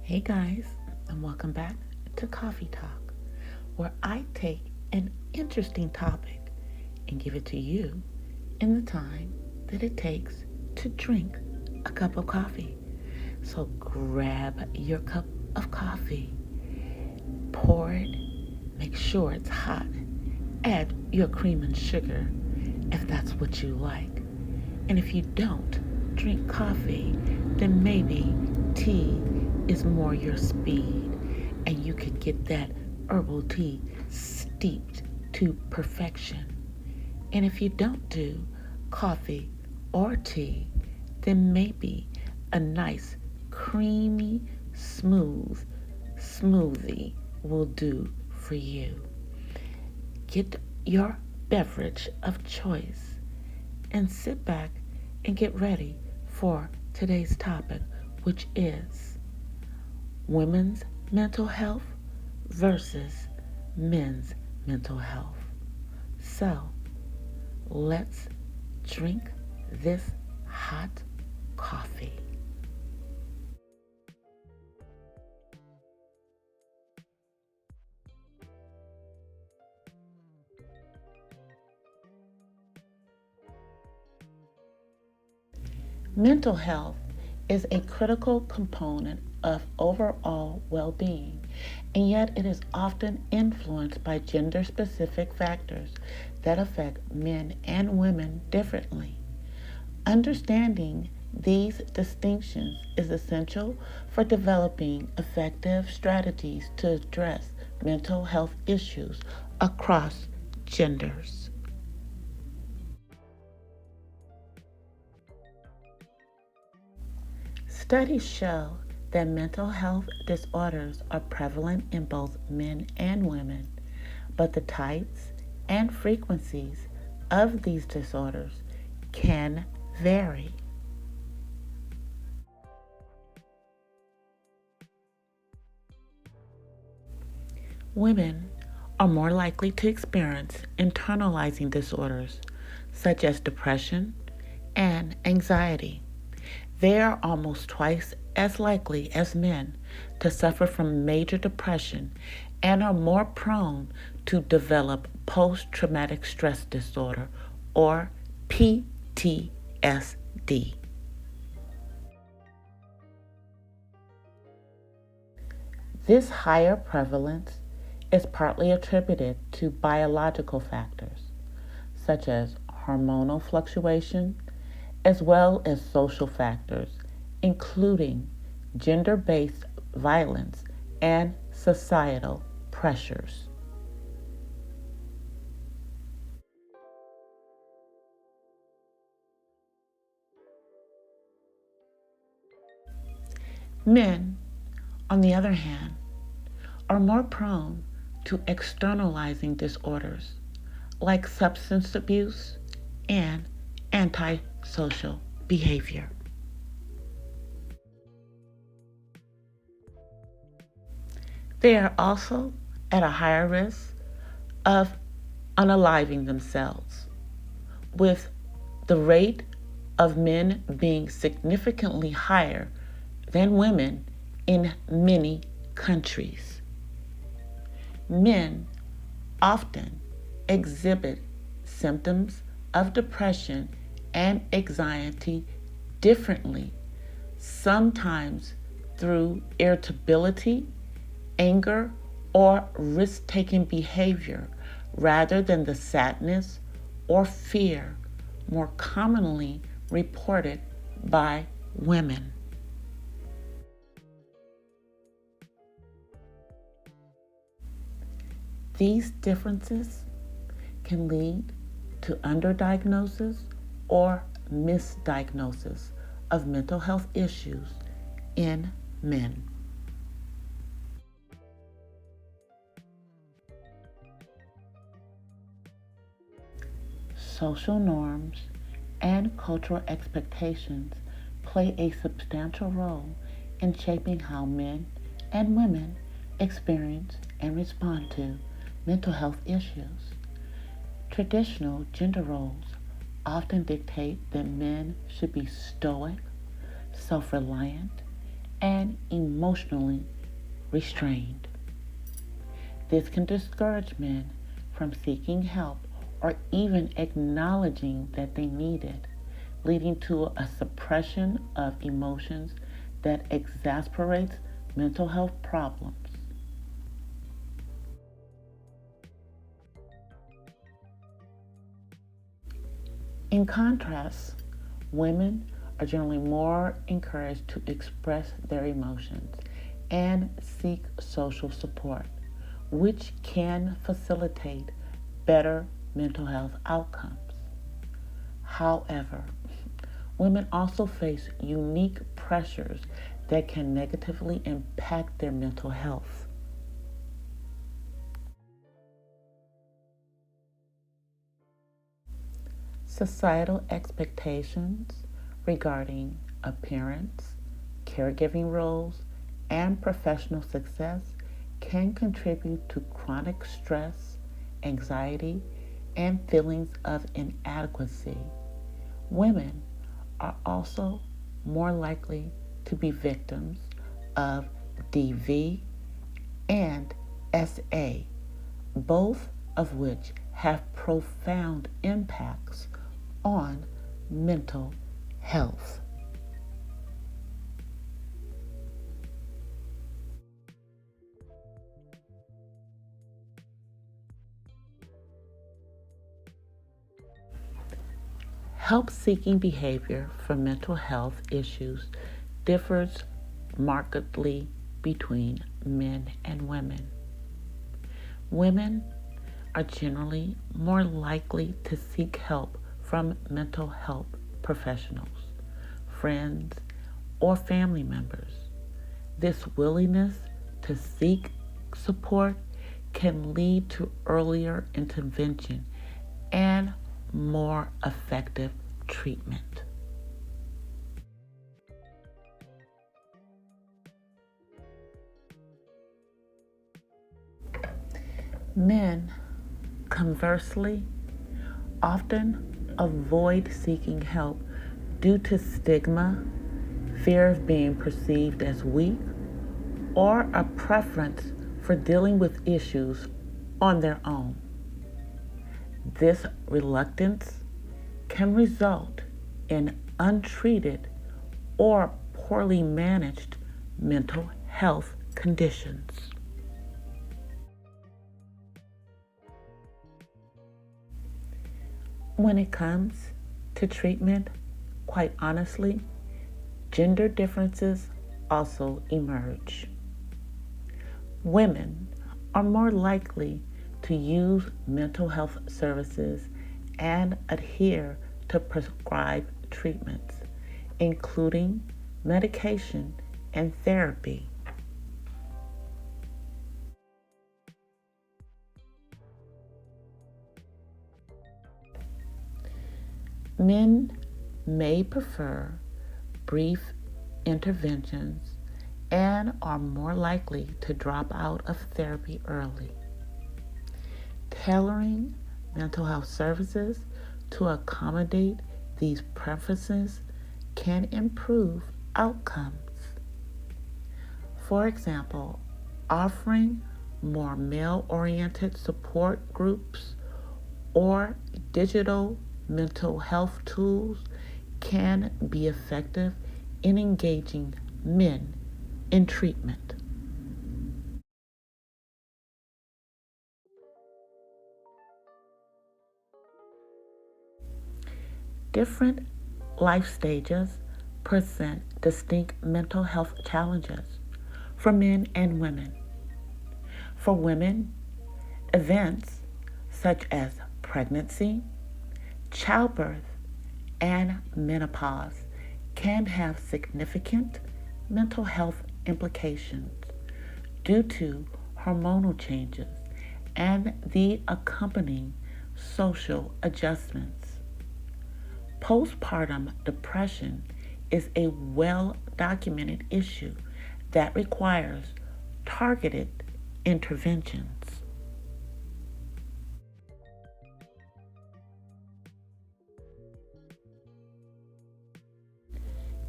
Hey guys, and welcome back to Coffee Talk, where I take an interesting topic and give it to you in the time that it takes to drink a cup of coffee. So grab your cup of coffee, pour it, make sure it's hot, add your cream and sugar if that's what you like. And if you don't drink coffee, then maybe tea is more your speed and you could get that herbal tea steeped to perfection. And if you don't do coffee or tea, then maybe a nice, creamy, smooth smoothie will do for you. Get your beverage of choice and sit back and get ready for today's topic, which is women's mental health versus men's mental health. So let's drink this hot coffee. Mental health is a critical component of overall well being, and yet it is often influenced by gender specific factors that affect men and women differently. Understanding these distinctions is essential for developing effective strategies to address mental health issues across genders. Studies show that mental health disorders are prevalent in both men and women, but the types and frequencies of these disorders can vary. Women are more likely to experience internalizing disorders such as depression and anxiety. They are almost twice as likely as men to suffer from major depression and are more prone to develop post traumatic stress disorder or PTSD. This higher prevalence is partly attributed to biological factors such as hormonal fluctuation, as well as social factors, including gender based violence and societal pressures. Men, on the other hand, are more prone to externalizing disorders like substance abuse and antisocial behavior. They are also at a higher risk of unaliving themselves, with the rate of men being significantly higher than women in many countries. Men often exhibit symptoms of depression and anxiety differently, sometimes through irritability, anger, or risk taking behavior rather than the sadness or fear more commonly reported by women. These differences can lead to underdiagnosis or misdiagnosis of mental health issues in men. Social norms and cultural expectations play a substantial role in shaping how men and women experience and respond to mental health issues. Traditional gender roles often dictate that men should be stoic, self reliant, and emotionally restrained. This can discourage men from seeking help or even acknowledging that they need it, leading to a suppression of emotions that exacerbates mental health problems. In contrast, women are generally more encouraged to express their emotions and seek social support, which can facilitate better mental health outcomes. However, women also face unique pressures that can negatively impact their mental health. Societal expectations regarding appearance, caregiving roles, and professional success can contribute to chronic stress, anxiety, and feelings of inadequacy. Women are also more likely to be victims of DV and SA, both of which have profound impacts on mental health. Help seeking behavior for mental health issues differs markedly between men and women. Women are generally more likely to seek help from mental health professionals, friends, or family members. This willingness to seek support can lead to earlier intervention and more effective treatment. Men, conversely, often avoid seeking help due to stigma, fear of being perceived as weak, or a preference for dealing with issues on their own. This reluctance can result in untreated or poorly managed mental health conditions. When it comes to treatment, quite honestly, gender differences also emerge. Women are more likely to use mental health services and adhere to prescribed treatments, including medication and therapy. Men may prefer brief interventions and are more likely to drop out of therapy early. Tailoring mental health services to accommodate these preferences can improve outcomes. For example, offering more male oriented support groups or digital mental health tools can be effective in engaging men in treatment. Different life stages present distinct mental health challenges for men and women. For women, events such as pregnancy, childbirth, and menopause can have significant mental health implications due to hormonal changes and the accompanying social adjustments. Postpartum depression is a well documented issue that requires targeted interventions.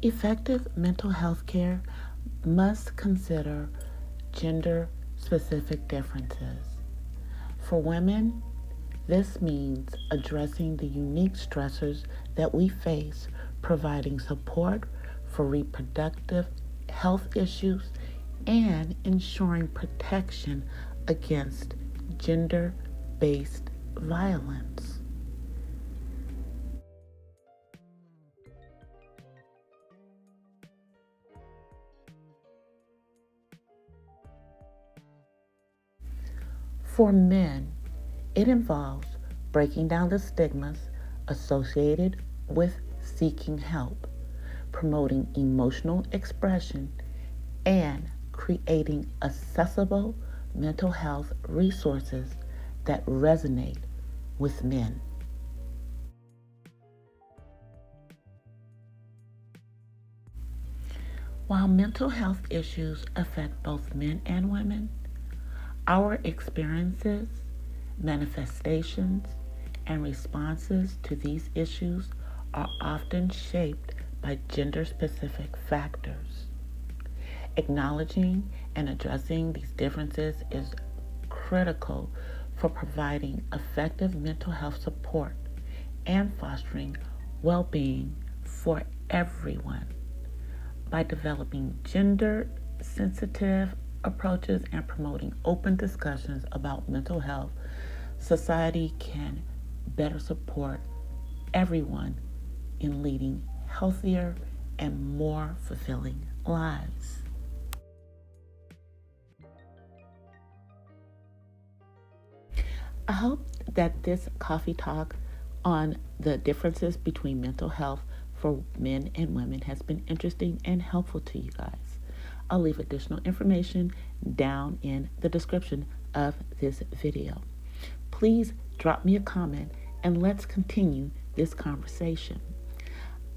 Effective mental health care must consider gender specific differences. For women, this means addressing the unique stressors that we face, providing support for reproductive health issues, and ensuring protection against gender based violence. For men, it involves breaking down the stigmas associated with seeking help, promoting emotional expression, and creating accessible mental health resources that resonate with men. While mental health issues affect both men and women, our experiences, manifestations, and responses to these issues are often shaped by gender specific factors. Acknowledging and addressing these differences is critical for providing effective mental health support and fostering well being for everyone. By developing gender sensitive approaches and promoting open discussions about mental health, society can better support everyone in leading healthier and more fulfilling lives. I hope that this coffee talk on the differences between mental health for men and women has been interesting and helpful to you guys. I'll leave additional information down in the description of this video. Please drop me a comment and let's continue this conversation.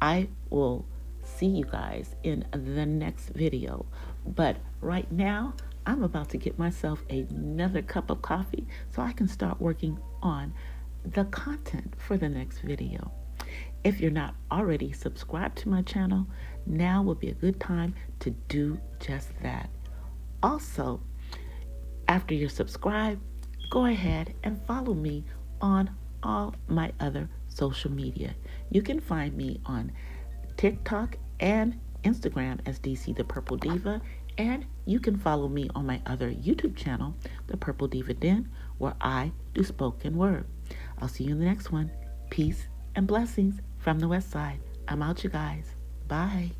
I will see you guys in the next video. But right now, I'm about to get myself another cup of coffee so I can start working on the content for the next video. If you're not already subscribed to my channel, now would be a good time to do just that. Also, after you're subscribed, go ahead and follow me on all my other social media. You can find me on TikTok and Instagram as DC the Purple Diva, and you can follow me on my other YouTube channel, The Purple Diva Den, where I do spoken word. I'll see you in the next one. Peace and blessings from the West Side. I'm out, you guys. Bye.